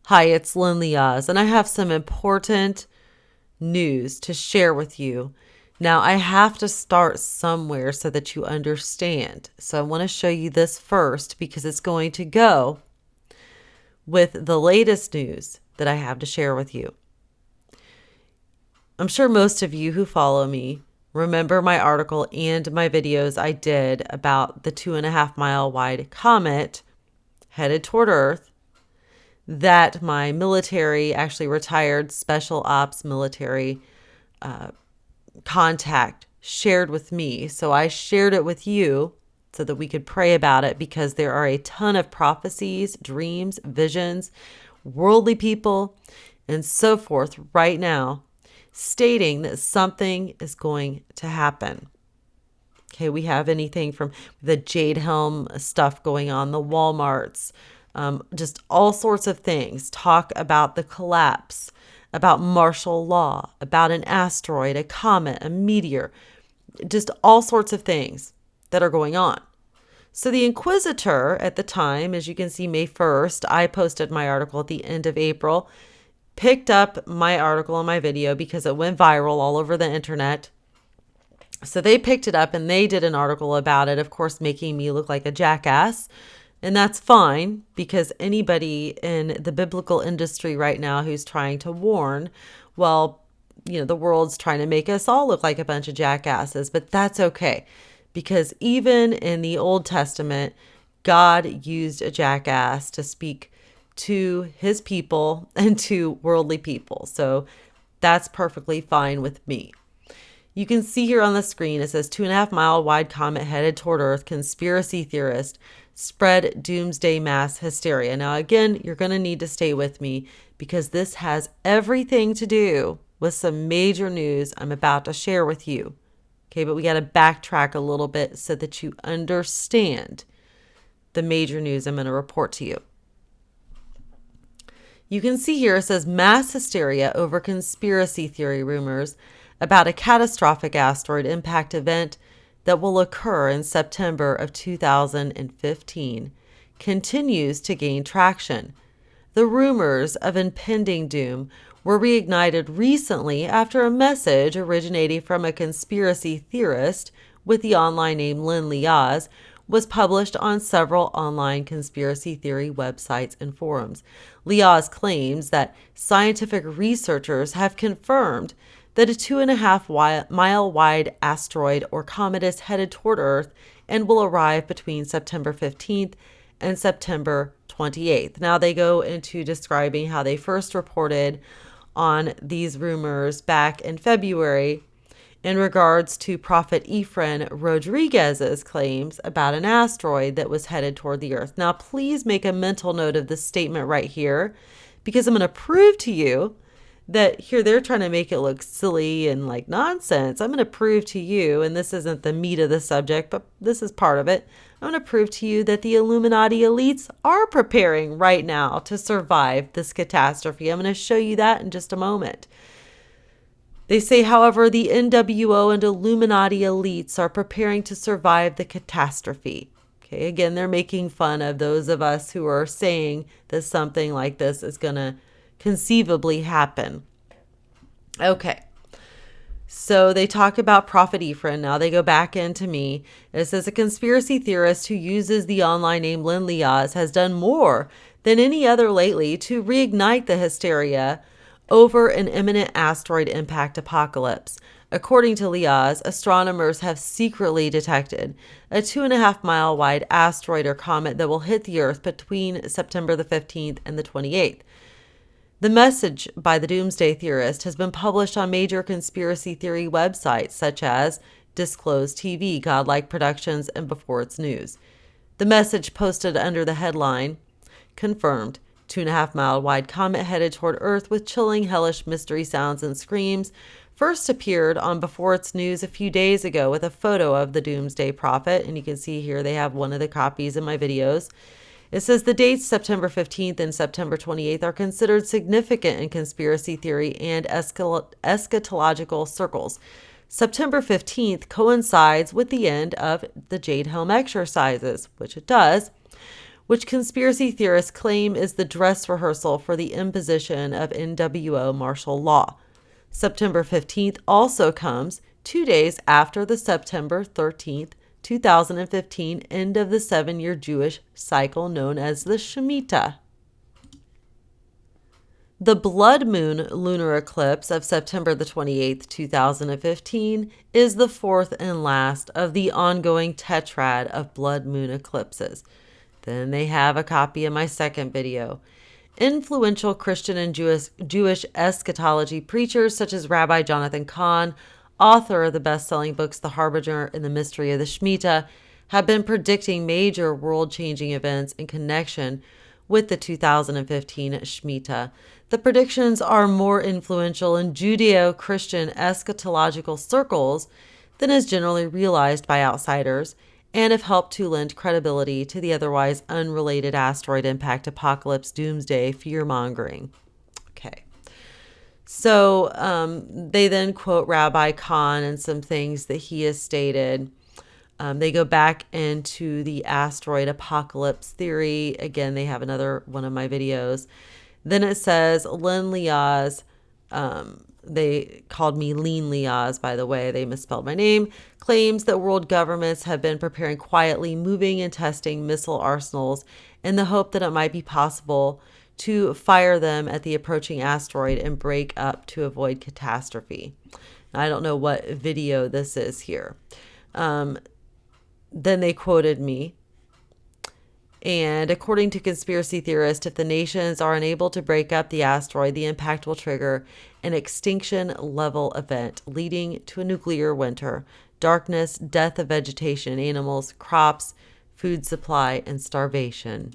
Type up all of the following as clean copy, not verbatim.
Hi, it's Lynn Oz, and I have some important news to share with you. Now, I have to start somewhere so that you understand. So I want to show you this first because it's going to go with the latest news that I have to share with you. I'm sure most of you who follow me remember my article and my videos I did about the 2.5 mile wide comet headed toward Earth that my military, actually retired special ops military contact, shared with me. So I shared it with you so that we could pray about it, because there are a ton of prophecies, dreams, visions, worldly people, and so forth right now stating that something is going to happen. Okay, we have anything from the Jade Helm stuff going on, the Walmarts, just all sorts of things. Talk about the collapse, about martial law, about an asteroid, a comet, a meteor, just all sorts of things that are going on. So the Inquisitor at the time, as you can see, May 1st, I posted my article at the end of April, picked up my article and my video because it went viral all over the internet. So they picked it up and they did an article about it, of course, making me look like a jackass. And that's fine, because anybody in the biblical industry right now who's trying to warn, well, the world's trying to make us all look like a bunch of jackasses, but that's okay. Because even in the Old Testament, God used a jackass to speak to his people and to worldly people. So that's perfectly fine with me. You can see here on the screen, it says 2.5 mile wide comet headed toward Earth, conspiracy theorist spread doomsday mass hysteria. Now, again, you're going to need to stay with me because this has everything to do with some major news I'm about to share with you. Okay, but we got to backtrack a little bit so that you understand the major news I'm going to report to you. You can see here it says mass hysteria over conspiracy theory rumors about a catastrophic asteroid impact event that will occur in September of 2015 continues to gain traction. The rumors of impending doom were reignited recently after a message originating from a conspiracy theorist with the online name Lynn Oz was published on several online conspiracy theory websites and forums. Oz claims that scientific researchers have confirmed that a 2.5 mile wide asteroid or comet is headed toward Earth and will arrive between September 15th and September 28th. Now, they go into describing how they first reported on these rumors back in February in regards to Prophet Efren Rodriguez's claims about an asteroid that was headed toward the Earth. Now, please make a mental note of this statement right here, because I'm going to prove to you that here they're trying to make it look silly and like nonsense. I'm going to prove to you, and this isn't the meat of the subject, but this is part of it. I'm going to prove to you that the Illuminati elites are preparing right now to survive this catastrophe. I'm going to show you that in just a moment. They say, however, the NWO and Illuminati elites are preparing to survive the catastrophe. Okay, again, they're making fun of those of us who are saying that something like this is going to conceivably happen. Okay, so they talk about Prophet Efren. Now they go back into me. It says a conspiracy theorist who uses the online name Lynn Oz has done more than any other lately to reignite the hysteria over an imminent asteroid impact apocalypse. According to Oz, astronomers have secretly detected a 2.5 mile wide asteroid or comet that will hit the Earth between September the 15th and the 28th. The message by the doomsday theorist has been published on major conspiracy theory websites such as Disclosed TV, Godlike Productions, and Before It's News. The message, posted under the headline, confirmed 2.5 mile wide comet headed toward Earth with chilling, hellish mystery sounds and screams, first appeared on Before It's News a few days ago with a photo of the doomsday prophet. And you can see here they have one of the copies in my videos. It says the dates September 15th and September 28th are considered significant in conspiracy theory and eschatological circles. September 15th coincides with the end of the Jade Helm exercises, which it does, which conspiracy theorists claim is the dress rehearsal for the imposition of NWO martial law. September 15th also comes 2 days after the September 13th, 2015 end of the 7-year Jewish cycle known as the Shemitah. The blood moon lunar eclipse of September the 28th, 2015 is the fourth and last of the ongoing tetrad of blood moon eclipses. Then they have a copy of my second video. Influential Christian and Jewish eschatology preachers such as Rabbi Jonathan Cahn, author of the best-selling books The Harbinger and The Mystery of the Shemitah, have been predicting major world-changing events in connection with the 2015 Shemitah. The predictions are more influential in Judeo-Christian eschatological circles than is generally realized by outsiders, and have helped to lend credibility to the otherwise unrelated asteroid impact apocalypse doomsday fear-mongering. Okay. So they then quote Rabbi Khan and some things that he has stated. They go back into the asteroid apocalypse theory. Again, they have another one of my videos. Then it says Lynn Liaz, they called me Lean Liaz, by the way, they misspelled my name, claims that world governments have been preparing quietly, moving and testing missile arsenals in the hope that it might be possible to fire them at the approaching asteroid and break up to avoid catastrophe. I don't know what video this is here. Then they quoted me. And according to conspiracy theorists, if the nations are unable to break up the asteroid, the impact will trigger an extinction-level event leading to a nuclear winter, darkness, death of vegetation and animals, crops, food supply, and starvation.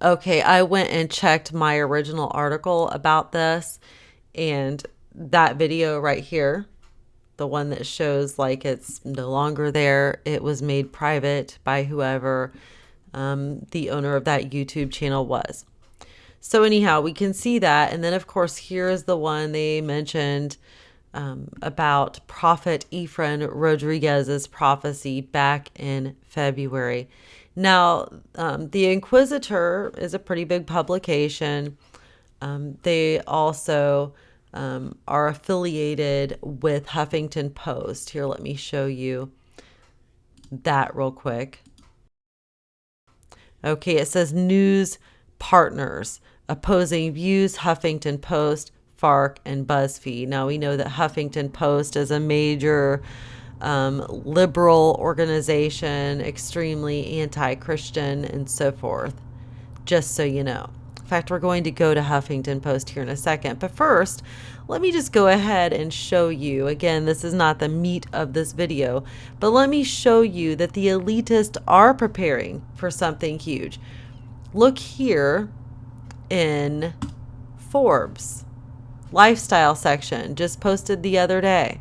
Okay, I went and checked my original article about this, and that video right here, the one that shows like it's no longer there, it was made private by whoever the owner of that YouTube channel was. So anyhow, we can see that. And then, of course, here is the one they mentioned about Prophet Ephraim Rodriguez's prophecy back in February. Now, the Inquisitor is a pretty big publication. They also are affiliated with Huffington Post. Here, let me show you that real quick. Okay, it says news partners, opposing views, Huffington Post, FARC, and BuzzFeed. Now, we know that Huffington Post is a major liberal organization, extremely anti-Christian, and so forth, just so you know. In fact, we're going to go to Huffington Post here in a second. But first, let me just go ahead and show you. Again, this is not the meat of this video, but let me show you that the elitists are preparing for something huge. Look here in Forbes lifestyle section, just posted the other day.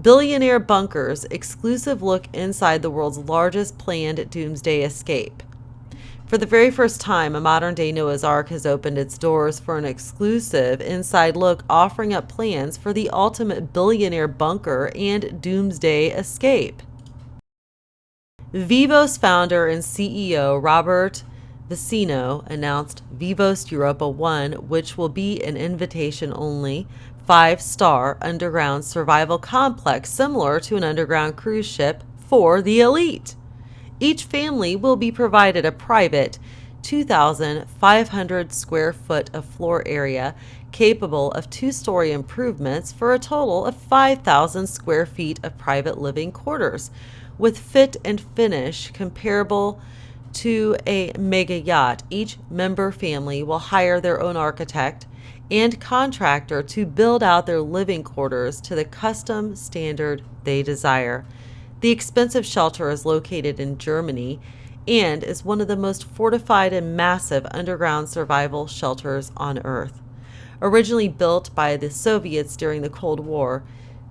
Billionaire bunkers, exclusive look inside the world's largest planned doomsday escape. For the very first time, a modern-day Noah's Ark has opened its doors for an exclusive inside look offering up plans for the ultimate billionaire bunker and doomsday escape. Vivos founder and CEO Robert Vicino announced Vivos Europa 1, which will be an invitation-only 5-star underground survival complex similar to an underground cruise ship for the elite. Each family will be provided a private 2,500 square foot of floor area capable of 2-story improvements for a total of 5,000 square feet of private living quarters, with fit and finish comparable to a mega yacht. Each member family will hire their own architect and contractor to build out their living quarters to the custom standard they desire. The expensive shelter is located in Germany and is one of the most fortified and massive underground survival shelters on Earth. Originally built by the Soviets during the Cold War,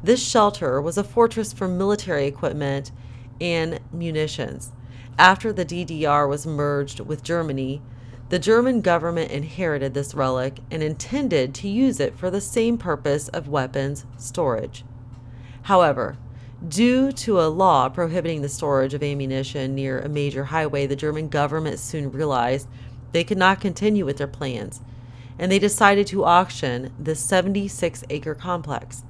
this shelter was a fortress for military equipment and munitions. After the DDR was merged with Germany, the German government inherited this relic and intended to use it for the same purpose of weapons storage. However, Due to a law prohibiting the storage of ammunition near a major highway, the German government soon realized they could not continue with their plans, and they decided to auction this 76-acre complex.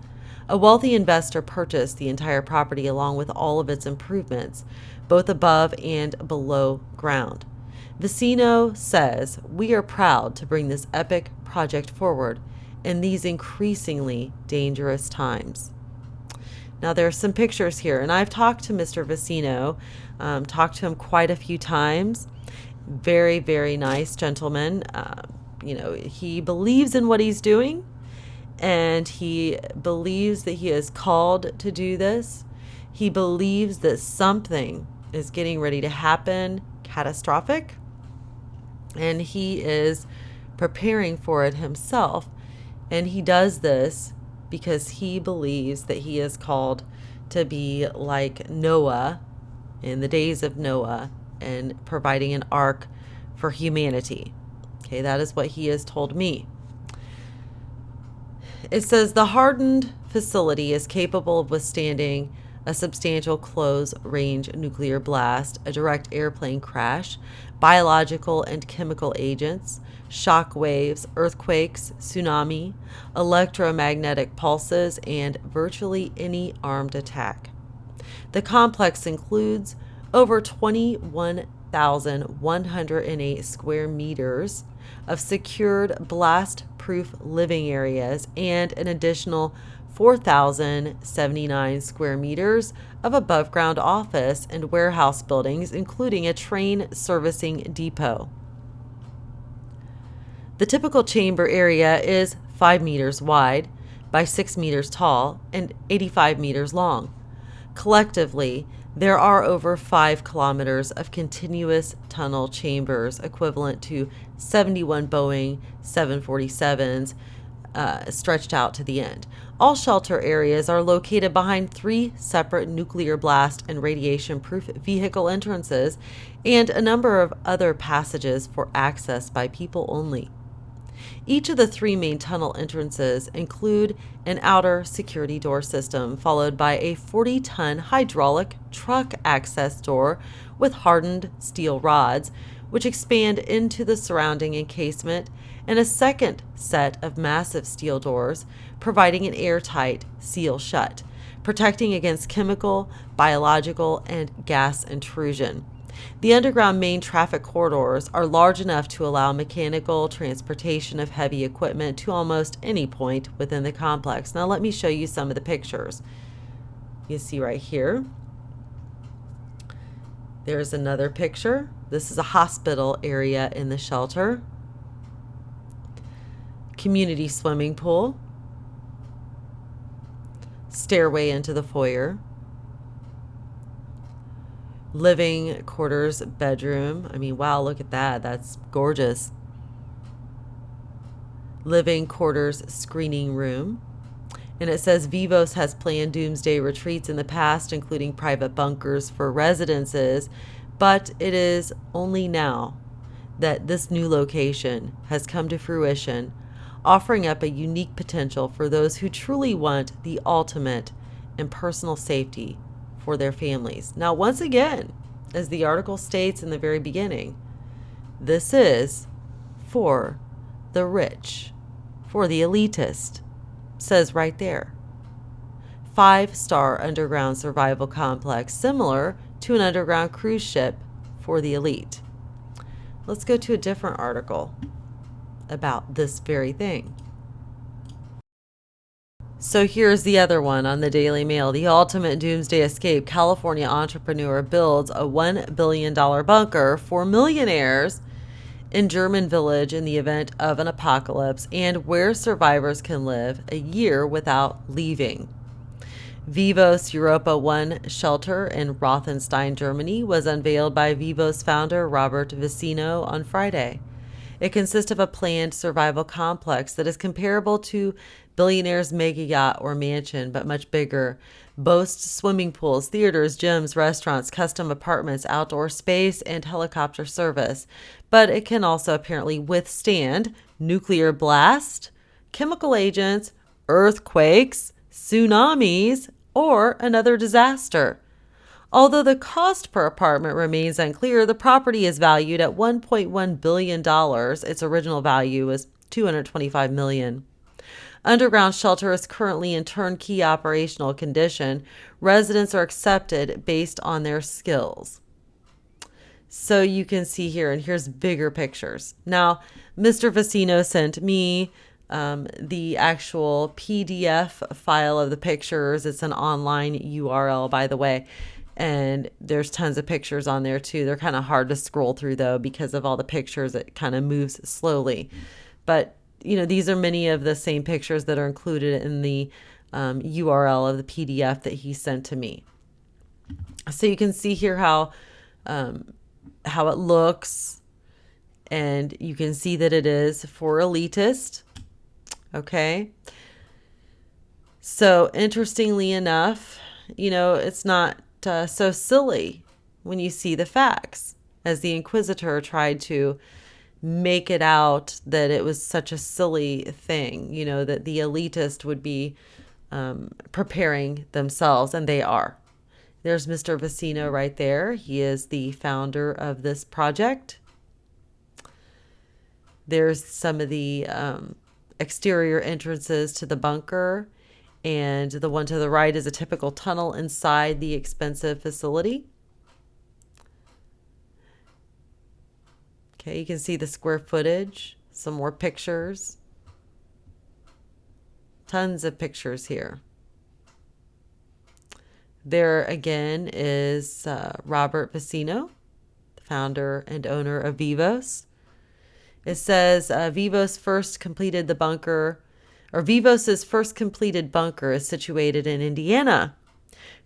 A wealthy investor purchased the entire property along with all of its improvements, both above and below ground. Vicino says, "We are proud to bring this epic project forward in these increasingly dangerous times." Now, there are some pictures here, and I've talked to Mr. Vicino, talked to him quite a few times. Very, very nice gentleman. He believes in what he's doing, and he believes that he is called to do this. He believes that something is getting ready to happen, catastrophic, and he is preparing for it himself. And he does this because he believes that he is called to be like Noah in the days of Noah and providing an ark for humanity. Okay, that is what he has told me. It says the hardened facility is capable of withstanding a substantial close-range nuclear blast, a direct airplane crash, biological and chemical agents, shock waves, earthquakes, tsunami, electromagnetic pulses, and virtually any armed attack. The complex includes over 21,108 square meters of secured blast-proof living areas and an additional 4,079 square meters of above-ground office and warehouse buildings, including a train servicing depot. The typical chamber area is 5 meters wide by 6 meters tall and 85 meters long. Collectively, there are over 5 kilometers of continuous tunnel chambers, equivalent to 71 Boeing 747s, stretched out to the end. All shelter areas are located behind 3 separate nuclear blast and radiation-proof vehicle entrances and a number of other passages for access by people only. Each of the 3 main tunnel entrances include an outer security door system, followed by a 40-ton hydraulic truck access door with hardened steel rods, which expand into the surrounding encasement, and a second set of massive steel doors, providing an airtight seal shut, protecting against chemical, biological, and gas intrusion. The underground main traffic corridors are large enough to allow mechanical transportation of heavy equipment to almost any point within the complex. Now let me show you some of the pictures. You see right here. There's another picture. This is a hospital area in the shelter. Community swimming pool. Stairway into the foyer. Living quarters bedroom. I mean, wow, look at that. That's gorgeous. Living quarters screening room. And it says Vivos has planned doomsday retreats in the past, including private bunkers for residences, but it is only now that this new location has come to fruition, offering up a unique potential for those who truly want the ultimate in personal safety for their families. Now, once again, as the article states in the very beginning, this is for the rich, for the elitist. It says right there. 5-star underground survival complex, similar to an underground cruise ship for the elite. Let's go to a different article about this very thing. So here's the other one on the Daily Mail. The ultimate doomsday escape. California entrepreneur builds a $1 billion bunker for millionaires in German village in the event of an apocalypse and where survivors can live a year without leaving. Vivos Europa 1 shelter in Rothenstein, Germany was unveiled by Vivos founder Robert Vicino on Friday. It consists of a planned survival complex that is comparable to Billionaire's mega yacht or mansion, but much bigger. Boasts swimming pools, theaters, gyms, restaurants, custom apartments, outdoor space, and helicopter service. But it can also apparently withstand nuclear blast, chemical agents, earthquakes, tsunamis, or another disaster. Although the cost per apartment remains unclear, the property is valued at $1.1 billion. Its original value was $225 million. Underground shelter is currently in turnkey operational condition. Residents are accepted based on their skills. So you can see here, and here's bigger pictures. Now, Mr. Vecino sent me the actual PDF file of the pictures. It's an online URL, by the way. And there's tons of pictures on there too. They're kind of hard to scroll through though, because of all the pictures. It kind of moves slowly. But, these are many of the same pictures that are included in the URL of the PDF that he sent to me. So you can see here how it looks, and you can see that it is for elitist. Okay. So interestingly enough, it's not so silly when you see the facts, as the Inquisitor tried to make it out that it was such a silly thing, that the elitist would be preparing themselves, and they are. There's Mr. Vecino right there. He is the founder of this project. There's some of the exterior entrances to the bunker, and the one to the right is a typical tunnel inside the expensive facility. Okay, you can see the square footage, some more pictures. Tons of pictures here. There again is Robert Vecino, the founder and owner of Vivos. It says Vivos's first completed bunker is situated in Indiana.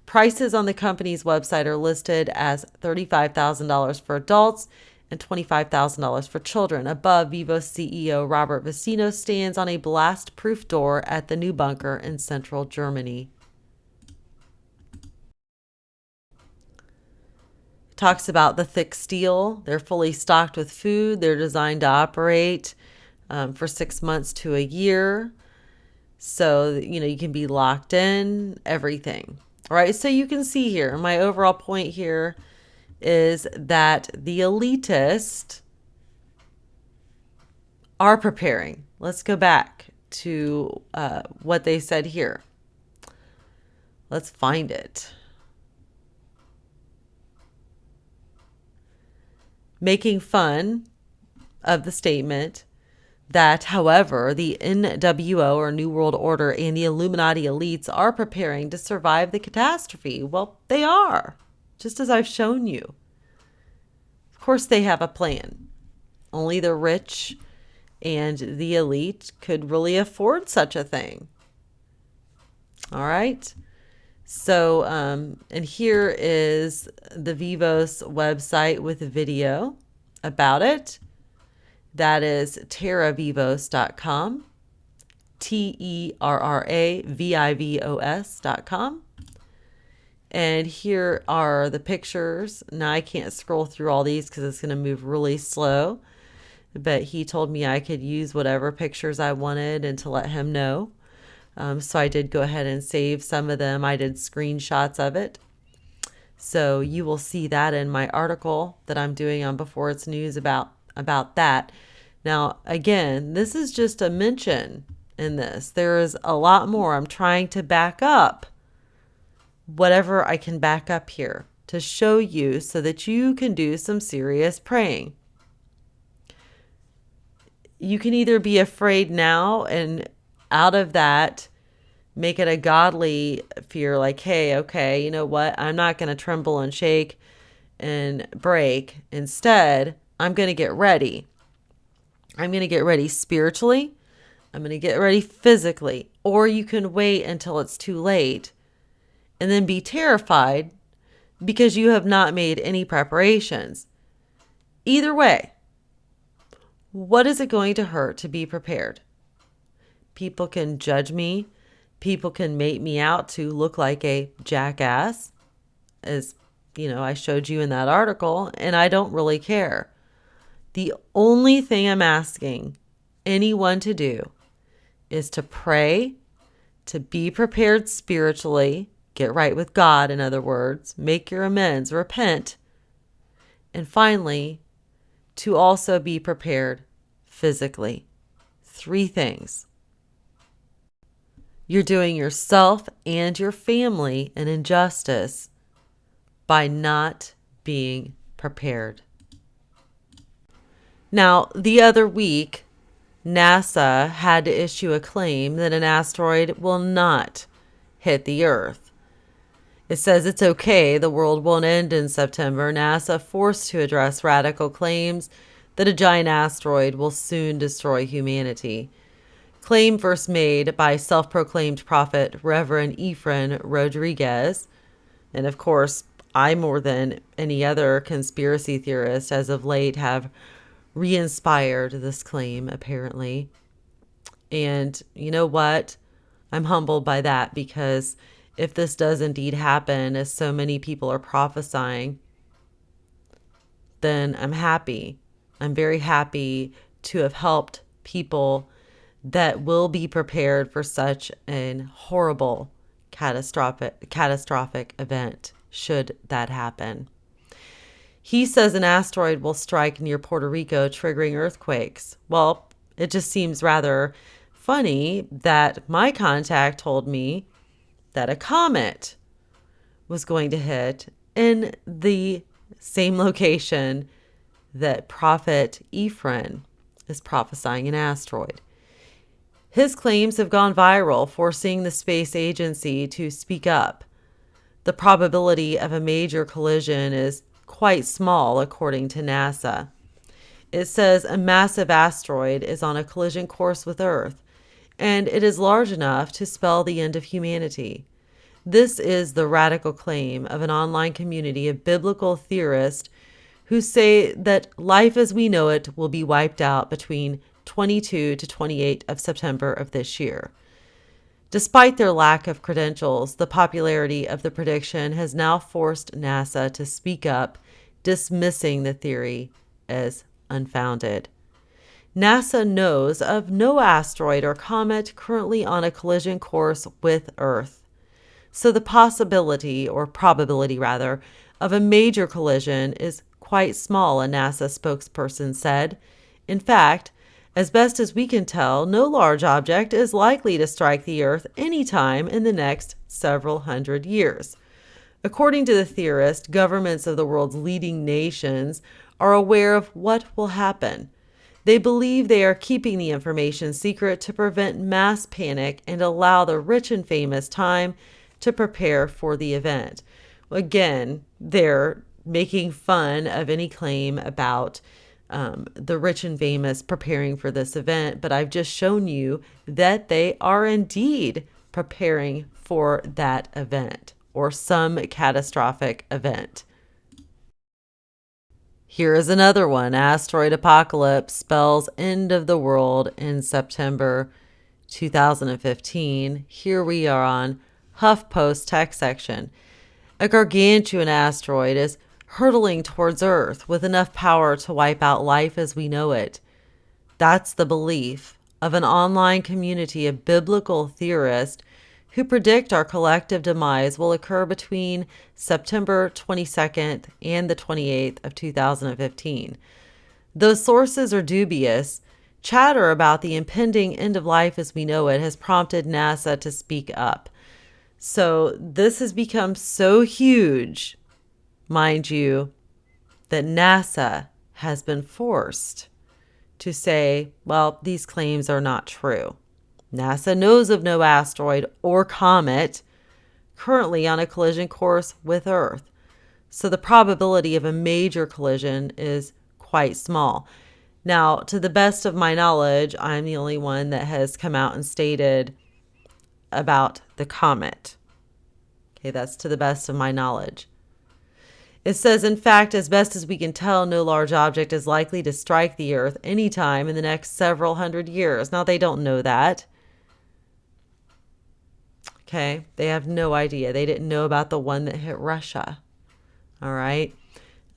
Prices on the company's website are listed as $35,000 for adults and $25,000 for children. Above, Vivos CEO Robert Vecino stands on a blast-proof door at the new bunker in central Germany. Talks about the thick steel. They're fully stocked with food. They're designed to operate for 6 months to a year. So, you can be locked in, everything. All right. So you can see here, my overall point here is that the elitists are preparing. Let's go back to what they said here. Let's find it. Making fun of the statement that, however, the NWO or New World Order and the Illuminati elites are preparing to survive the catastrophe. Well, they are, just as I've shown you. Of course, they have a plan. Only the rich and the elite could really afford such a thing. All right. So, and here is the Vivos website with a video about it. That is terravivos.com, terravivos.com. And here are the pictures. Now, I can't scroll through all these because it's going to move really slow. But he told me I could use whatever pictures I wanted and to let him know. So I did go ahead and save some of them. I did screenshots of it. So you will see that in my article that I'm doing on Before It's News about that. Now, again, this is just a mention in this. There is a lot more. I'm trying to back up whatever I can back up here to show you so that you can do some serious praying. You can either be afraid now and out of that make it a godly fear, like, hey, okay, you know what? I'm not going to tremble and shake and break. Instead, I'm going to get ready. I'm going to get ready spiritually. I'm going to get ready physically. Or you can wait until it's too late and then be terrified because you have not made any preparations. Either way, what is it going to hurt to be prepared? People can judge me. People can make me out to look like a jackass, as I showed you in that article, and I don't really care. The only thing I'm asking anyone to do is to pray, to be prepared spiritually, Get right with God, in other words. Make your amends. Repent. And finally, to also be prepared physically. 3 things. You're doing yourself and your family an injustice by not being prepared. Now, the other week, NASA had to issue a claim that an asteroid will not hit the Earth. It says it's okay, the world won't end in September. NASA forced to address radical claims that a giant asteroid will soon destroy humanity. Claim first made by self-proclaimed prophet Reverend Efren Rodriguez. And of course, I, more than any other conspiracy theorist as of late, have re-inspired this claim, apparently. And you know what? I'm humbled by that, because if this does indeed happen, as so many people are prophesying, then I'm happy. I'm very happy to have helped people that will be prepared for such an horrible, catastrophic event, should that happen. He says an asteroid will strike near Puerto Rico, triggering earthquakes. Well, it just seems rather funny that my contact told me that a comet was going to hit in the same location that Prophet Ephraim is prophesying an asteroid. His claims have gone viral, forcing the space agency to speak up. The probability of a major collision is quite small, according to NASA. It says a massive asteroid is on a collision course with Earth, and it is large enough to spell the end of humanity. This is the radical claim of an online community of biblical theorists who say that life as we know it will be wiped out between 22 to 28 of September of this year. Despite their lack of credentials, the popularity of the prediction has now forced NASA to speak up, dismissing the theory as unfounded. NASA knows of no asteroid or comet currently on a collision course with Earth. So the possibility, or probability rather, of a major collision is quite small, a NASA spokesperson said. In fact, as best as we can tell, no large object is likely to strike the Earth anytime in the next several hundred years. According to the theorist, governments of the world's leading nations are aware of what will happen. They believe they are keeping the information secret to prevent mass panic and allow the rich and famous time to prepare for the event. Again, they're making fun of any claim about the rich and famous preparing for this event, but I've just shown you that they are indeed preparing for that event or some catastrophic event. Here is another one. Asteroid apocalypse spells end of the world in September 2015. Here we are on HuffPost text section. A gargantuan asteroid is hurtling towards Earth with enough power to wipe out life as we know it. That's the belief of an online community of biblical theorists who predict our collective demise will occur between September 22nd and the 28th of 2015. Though sources are dubious, chatter about the impending end of life as we know it has prompted NASA to speak up. So this has become so huge, mind you, that NASA has been forced to say, well, these claims are not true. NASA knows of no asteroid or comet currently on a collision course with Earth, so the probability of a major collision is quite small. Now, to the best of my knowledge, I'm the only one that has come out and stated about the comet. Okay, that's to the best of my knowledge. It says, in fact, as best as we can tell, no large object is likely to strike the Earth anytime in the next several hundred years. Now, they don't know that. Okay, they have no idea. They didn't know about the one that hit Russia. All right.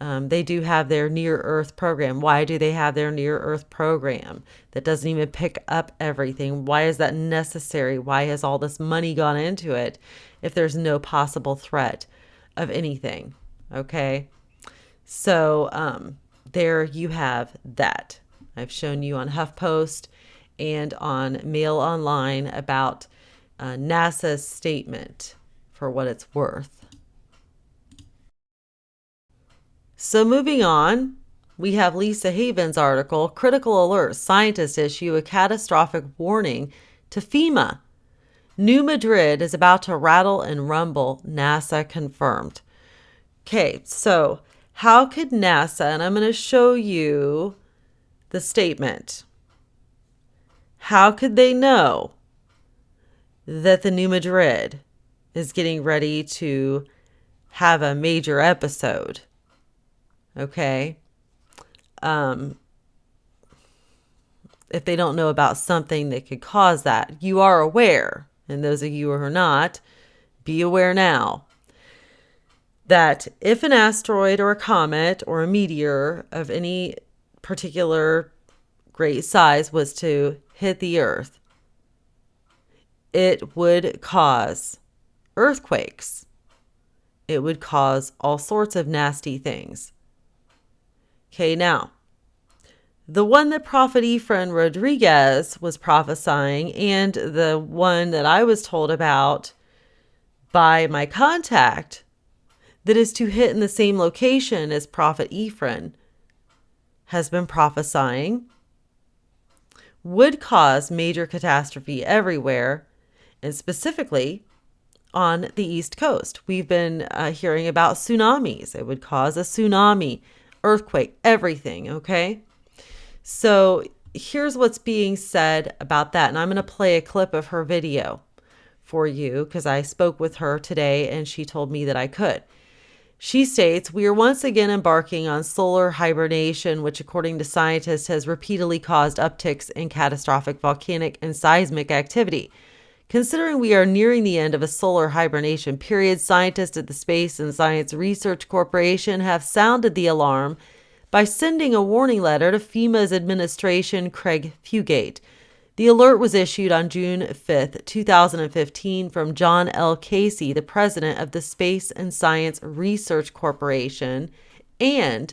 They do have their near-Earth program. Why do they have their near-Earth program that doesn't even pick up everything? Why is that necessary? Why has all this money gone into it if there's no possible threat of anything? Okay, so there you have that. I've shown you on HuffPost and on Mail Online about NASA's statement for what it's worth. So moving on, we have Lisa Haven's article, Critical Alert, Scientists Issue a Catastrophic Warning to FEMA. New Madrid is about to rattle and rumble, NASA confirmed. Okay, so how could NASA, and I'm going to show you the statement. How could they know that the New Madrid is getting ready to have a major episode? Okay. If they don't know about something that could cause that, you are aware, and those of you who are not, be aware now, that if an asteroid or a comet or a meteor of any particular great size was to hit the Earth, it would cause earthquakes. It would cause all sorts of nasty things. Okay, now, the one that Prophet Efrain Rodriguez was prophesying and the one that I was told about by my contact that is to hit in the same location as Prophet Efrain has been prophesying would cause major catastrophe everywhere, and specifically on the East Coast. We've been hearing about tsunamis. It would cause a tsunami, earthquake, everything, okay? So here's what's being said about that. And I'm going to play a clip of her video for you because I spoke with her today and she told me that I could. She states, "We are once again embarking on solar hibernation, which according to scientists has repeatedly caused upticks in catastrophic volcanic and seismic activity. Considering we are nearing the end of a solar hibernation period, scientists at the Space and Science Research Corporation have sounded the alarm by sending a warning letter to FEMA's administration, Craig Fugate. The alert was issued on June 5th, 2015 from John L. Casey, the president of the Space and Science Research Corporation and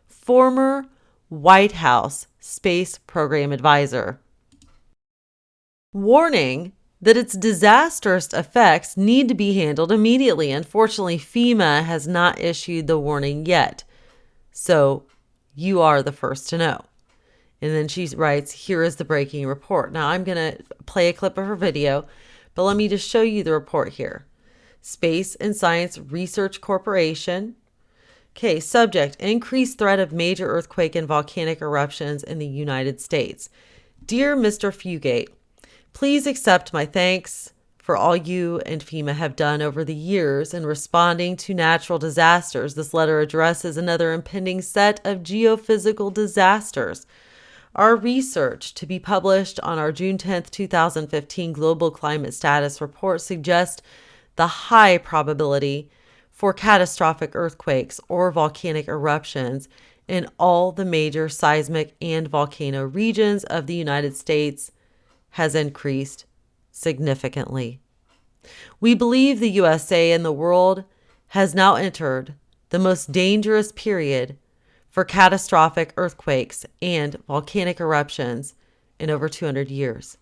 former White House Space Program Advisor, warning that its disastrous effects need to be handled immediately. Unfortunately, FEMA has not issued the warning yet, so you are the first to know." And then she writes, "Here is the breaking report." Now, I'm going to play a clip of her video, but let me just show you the report here. Space and Science Research Corporation. Okay, subject, increased threat of major earthquake and volcanic eruptions in the United States. Dear Mr. Fugate, please accept my thanks for all you and FEMA have done over the years in responding to natural disasters. This letter addresses another impending set of geophysical disasters. Our research, to be published on our June 10th, 2015 Global Climate Status Report, suggests the high probability for catastrophic earthquakes or volcanic eruptions in all the major seismic and volcano regions of the United States has increased significantly. We believe the USA and the world has now entered the most dangerous period for catastrophic earthquakes and volcanic eruptions in over 200 years.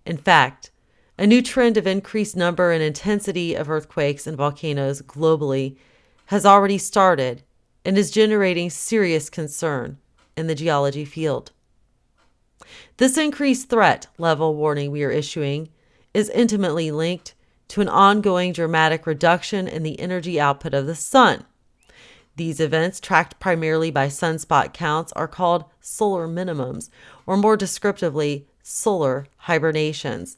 In fact, a new trend of increased number and intensity of earthquakes and volcanoes globally has already started and is generating serious concern in the geology field. This increased threat level warning we are issuing is intimately linked to an ongoing dramatic reduction in the energy output of the sun. These events, tracked primarily by sunspot counts, are called solar minimums, or more descriptively, solar hibernations.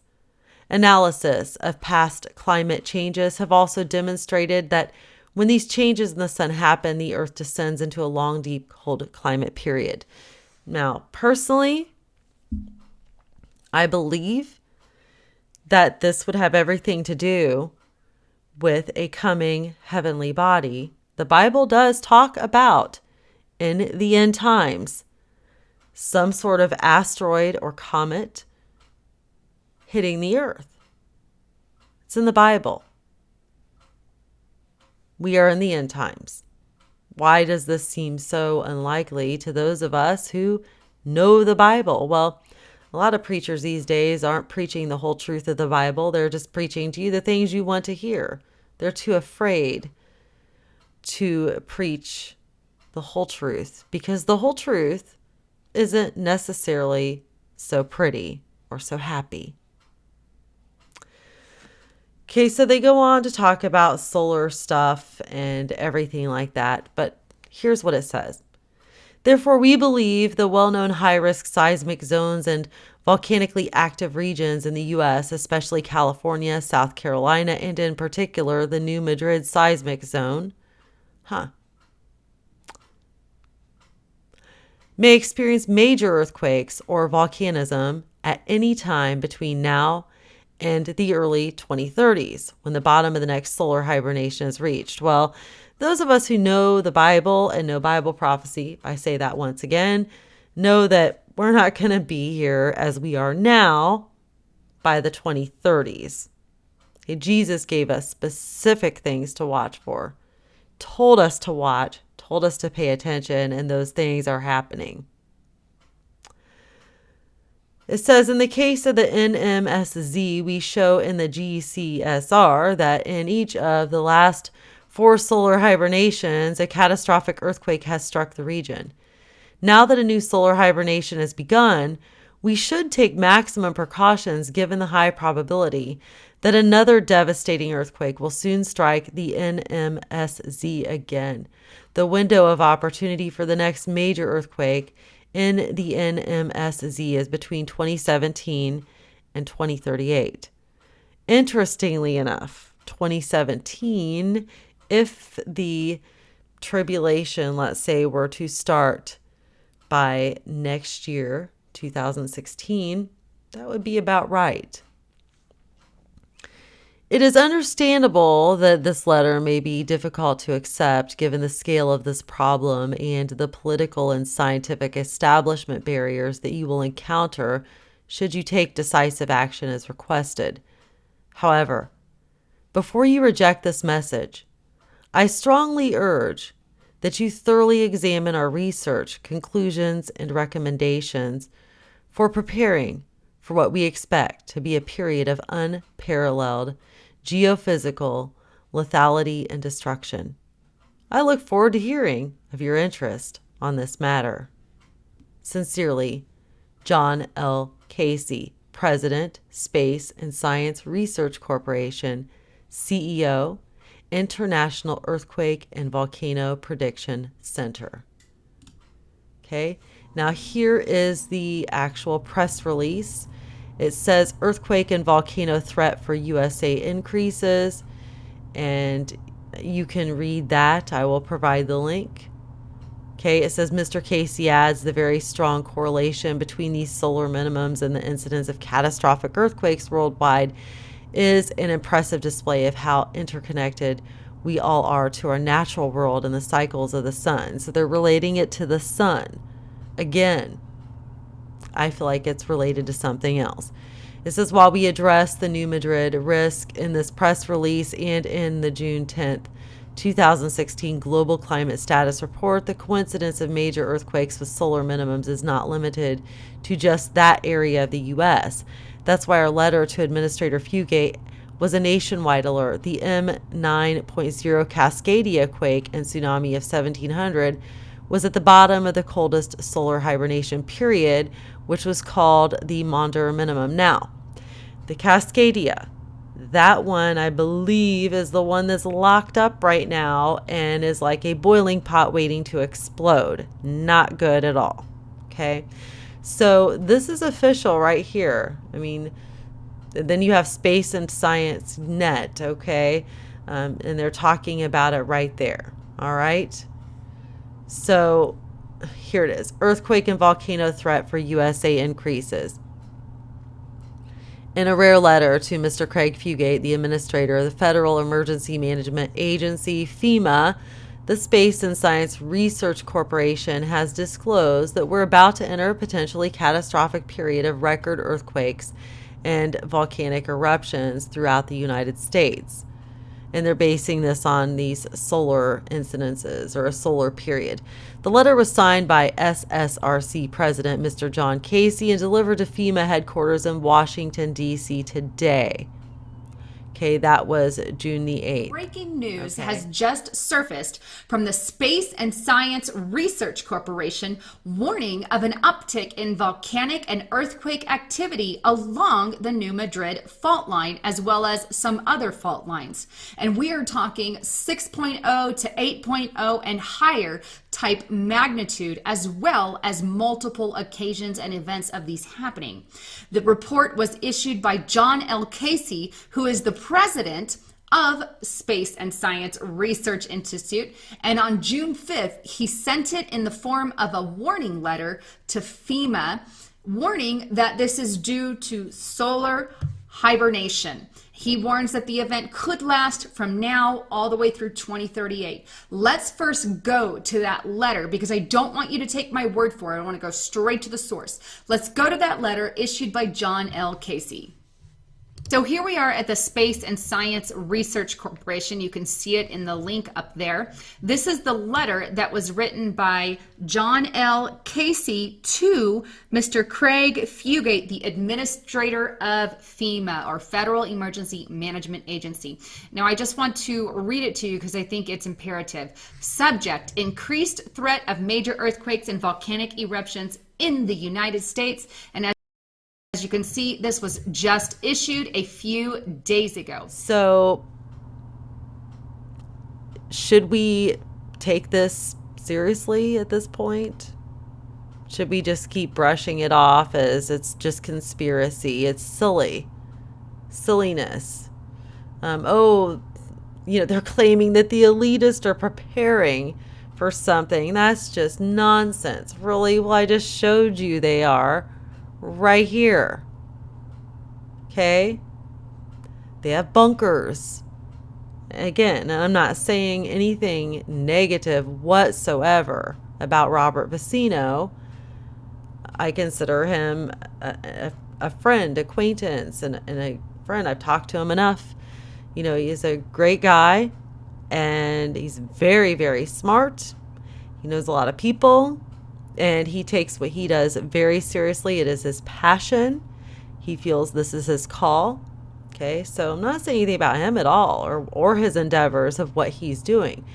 Analysis of past climate changes have also demonstrated that when these changes in the sun happen, the Earth descends into a long, deep, cold climate period. Now, personally, I believe that this would have everything to do with a coming heavenly body The Bible does talk about, in the end times, some sort of asteroid or comet hitting the earth. It's in the Bible. We are in the end times. Why does this seem so unlikely to those of us who know the Bible? Well, a lot of preachers these days aren't preaching the whole truth of the Bible. They're just preaching to you the things you want to hear. They're too afraid to preach the whole truth because the whole truth isn't necessarily so pretty or so happy. Okay, so they go on to talk about solar stuff and everything like that, but here's what it says. Therefore, we believe the well-known high-risk seismic zones and volcanically active regions in the U.S., especially California, South Carolina, and in particular, the New Madrid seismic zone, may experience major earthquakes or volcanism at any time between now and the early 2030s, when the bottom of the next solar hibernation is reached. Well, those of us who know the Bible and know Bible prophecy, I say that once again, know that we're not going to be here as we are now by the 2030s. Okay, Jesus gave us specific things to watch for, told us to watch, told us to pay attention, and those things are happening. It says, in the case of the NMSZ, we show in the GCSR that in each of the last 4 solar hibernations, a catastrophic earthquake has struck the region. Now that a new solar hibernation has begun, we should take maximum precautions given the high probability that another devastating earthquake will soon strike the NMSZ again. The window of opportunity for the next major earthquake in the NMSZ is between 2017 and 2038. Interestingly enough, 2017, if the tribulation, let's say, were to start by next year, 2016, that would be about right. It is understandable that this letter may be difficult to accept given the scale of this problem and the political and scientific establishment barriers that you will encounter should you take decisive action as requested. However, before you reject this message, I strongly urge that you thoroughly examine our research, conclusions, and recommendations for preparing for what we expect to be a period of unparalleled geophysical lethality and destruction. I look forward to hearing of your interest on this matter. Sincerely, John L. Casey, President, Space and Science Research Corporation, CEO, International Earthquake and Volcano Prediction Center. Okay, now here is the actual press release. It says earthquake and volcano threat for USA increases, and you can read that. I will provide the link. Okay, it says Mr. Casey adds the very strong correlation between these solar minimums and the incidence of catastrophic earthquakes worldwide is an impressive display of how interconnected we all are to our natural world and the cycles of the sun. So they're relating it to the sun. Again, I feel like it's related to something else. It says, while we address the New Madrid risk in this press release and in the June 10th, 2016 Global Climate Status Report, the coincidence of major earthquakes with solar minimums is not limited to just that area of the U.S. That's why our letter to Administrator Fugate was a nationwide alert. The M9.0 Cascadia quake and tsunami of 1700 was at the bottom of the coldest solar hibernation period, which was called the Maunder minimum. Now, the Cascadia, that one I believe is the one that's locked up right now and is like a boiling pot waiting to explode. Not good at all. Okay, so this is official right here. I mean, then you have Space and Science Net, okay, and they're talking about it right there. All right. So here it is. Earthquake and volcano threat for USA increases. In a rare letter to Mr. Craig Fugate, the administrator of the Federal Emergency Management Agency, FEMA, The Space and Science Research Corporation has disclosed that we're about to enter a potentially catastrophic period of record earthquakes and volcanic eruptions throughout the United States. And they're basing this on these solar incidences or a solar period. The letter was signed by SSRC President Mr. John Casey and delivered to FEMA headquarters in Washington, D.C. today. Okay, that was June the 8th. Breaking news has just surfaced from the Space and Science Research Corporation, warning of an uptick in volcanic and earthquake activity along the New Madrid fault line, as well as some other fault lines. And we are talking 6.0 to 8.0 and higher type magnitude, as well as multiple occasions and events of these happening. The report was issued by John L. Casey, who is the president of Space and Science Research Institute, and on June 5th, he sent it in the form of a warning letter to FEMA, warning that this is due to solar hibernation. He warns that the event could last from now all the way through 2038. Let's first go to that letter, because I don't want you to take my word for it. I want to go straight to the source. Let's go to that letter issued by John L. Casey. So here we are at the Space and Science Research Corporation. You can see it in the link up there. This is the letter that was written by John L. Casey to Mr. Craig Fugate, the administrator of FEMA, or Federal Emergency Management Agency. Now, I just want to read it to you because I think it's imperative. Subject: increased threat of major earthquakes and volcanic eruptions in the United States. And as you can see, this was just issued a few days ago. So, should we take this seriously at this point? Should we just keep brushing it off as it's just conspiracy? It's silliness. They're claiming that the elitists are preparing for something. That's just nonsense. Really? Well, I just showed you they are. Right here. Okay? They have bunkers. Again, I'm not saying anything negative whatsoever about Robert Vicino. I consider him a friend, acquaintance, and a friend. I've talked to him enough. He's a great guy, and he's very, very smart. He knows a lot of people. And he takes what he does very seriously. It is his passion. He feels this is his call. Okay, so I'm not saying anything about him at all or his endeavors of what he's doing.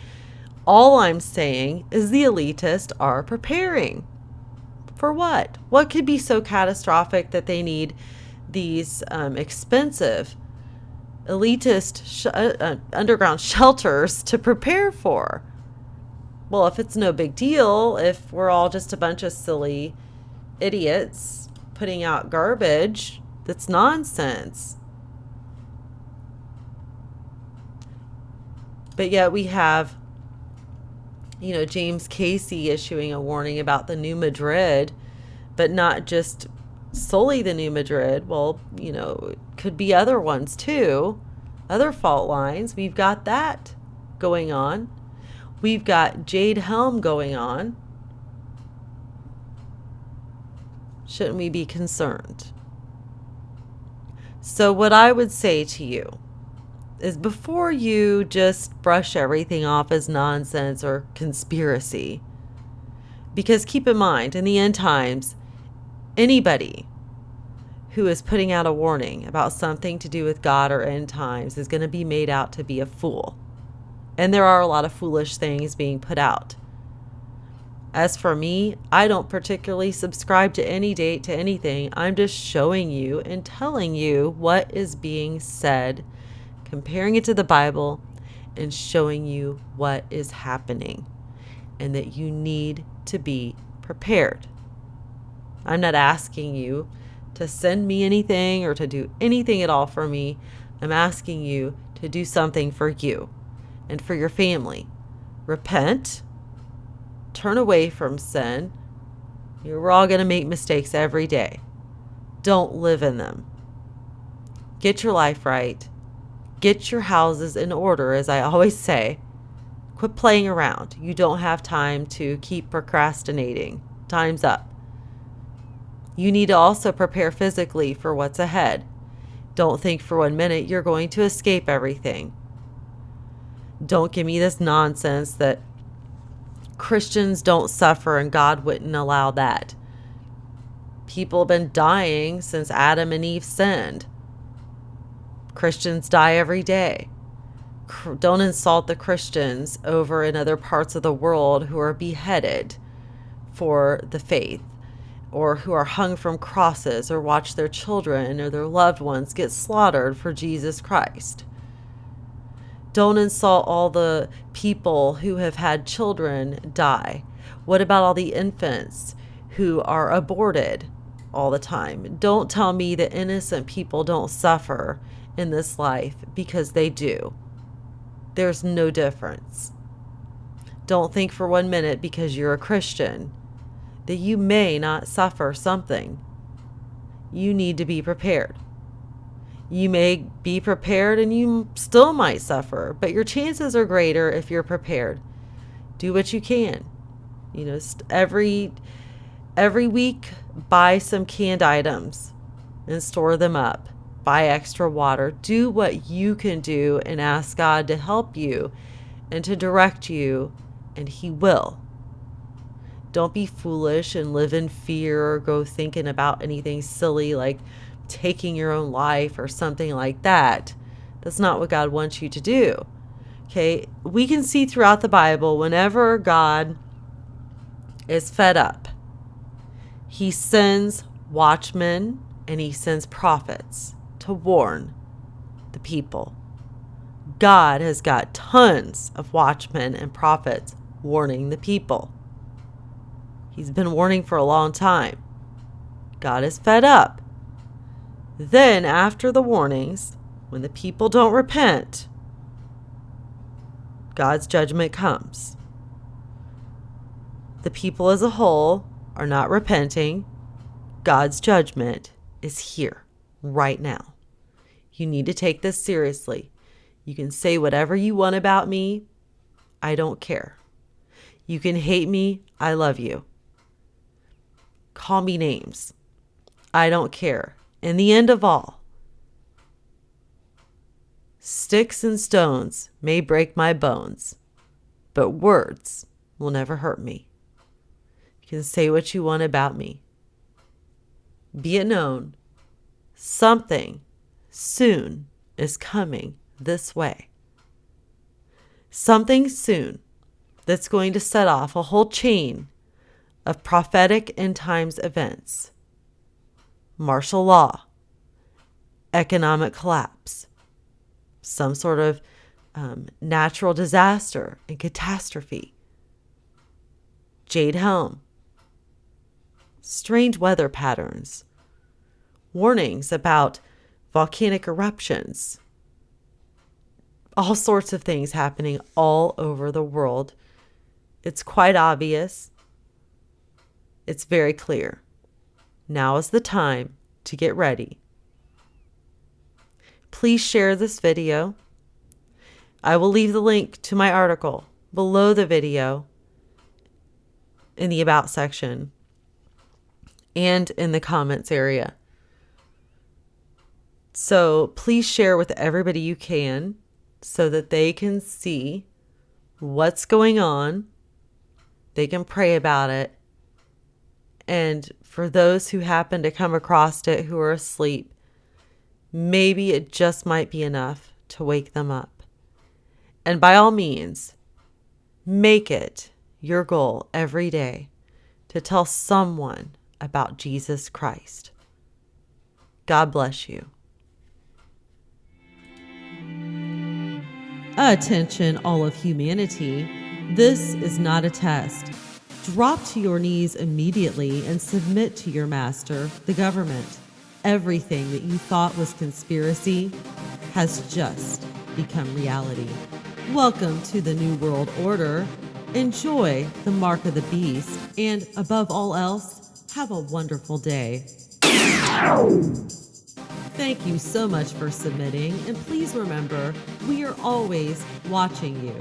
All I'm saying is the elitists are preparing. For what? What could be so catastrophic that they need these expensive elitist underground shelters to prepare for? Well, if it's no big deal, if we're all just a bunch of silly idiots putting out garbage, that's nonsense. But yet we have, James Casey issuing a warning about the New Madrid, but not just solely the New Madrid. Well, it could be other ones too, other fault lines. We've got that going on. We've got Jade Helm going on. Shouldn't we be concerned? So what I would say to you is, before you just brush everything off as nonsense or conspiracy, because keep in mind, in the end times, anybody who is putting out a warning about something to do with God or end times is going to be made out to be a fool. And there are a lot of foolish things being put out. As for me, I don't particularly subscribe to any date, to anything. I'm just showing you and telling you what is being said, comparing it to the Bible, and showing you what is happening, and that you need to be prepared. I'm not asking you to send me anything or to do anything at all for me. I'm asking you to do something for you and for your family. Repent. Turn away from sin. We're all going to make mistakes every day. Don't live in them. Get your life right. Get your houses in order, as I always say. Quit playing around. You don't have time to keep procrastinating. Time's up. You need to also prepare physically for what's ahead. Don't think for 1 minute you're going to escape everything. Don't give me this nonsense that Christians don't suffer and God wouldn't allow that. People have been dying since Adam and Eve sinned. Christians die every day. Don't insult the Christians over in other parts of the world who are beheaded for the faith, or who are hung from crosses, or watch their children or their loved ones get slaughtered for Jesus Christ. Don't insult all the people who have had children die. What about all the infants who are aborted all the time? Don't tell me that innocent people don't suffer in this life, because they do. There's no difference. Don't think for 1 minute because you're a Christian that you may not suffer something. You need to be prepared. You may be prepared and you still might suffer, but your chances are greater if you're prepared. Do what you can. Every week, buy some canned items and store them up. Buy extra water. Do what you can do and ask God to help you and to direct you, and He will. Don't be foolish and live in fear or go thinking about anything silly like taking your own life or something like that. That's not what God wants you to do. Okay? We can see throughout the Bible, whenever God is fed up, He sends watchmen and He sends prophets to warn the people. God has got tons of watchmen and prophets warning the people. He's been warning for a long time. God is fed up. Then, after the warnings, when the people don't repent, God's judgment comes. The people as a whole are not repenting. God's judgment is here, right now. You need to take this seriously. You can say whatever you want about me. I don't care. You can hate me. I love you. Call me names. I don't care. In the end of all, sticks and stones may break my bones, but words will never hurt me. You can say what you want about me. Be it known, something soon is coming this way. Something soon that's going to set off a whole chain of prophetic end times events. Martial law, economic collapse, some sort of natural disaster and catastrophe, jade helm, strange weather patterns, warnings about volcanic eruptions, all sorts of things happening all over the world. It's quite obvious. It's very clear. Now is the time to get ready. Please share this video. I will leave the link to my article below the video in the About section and in the comments area. So please share with everybody you can so that they can see what's going on. They can pray about it. And for those who happen to come across it who are asleep, maybe it just might be enough to wake them up. And by all means, make it your goal every day to tell someone about Jesus Christ. God bless you. Attention, all of humanity. This is not a test. Drop to your knees immediately and submit to your master, the government. Everything that you thought was conspiracy has just become reality. Welcome to the New World Order. Enjoy the mark of the beast, and above all else, have a wonderful day. Thank you so much for submitting, and please remember, we are always watching you.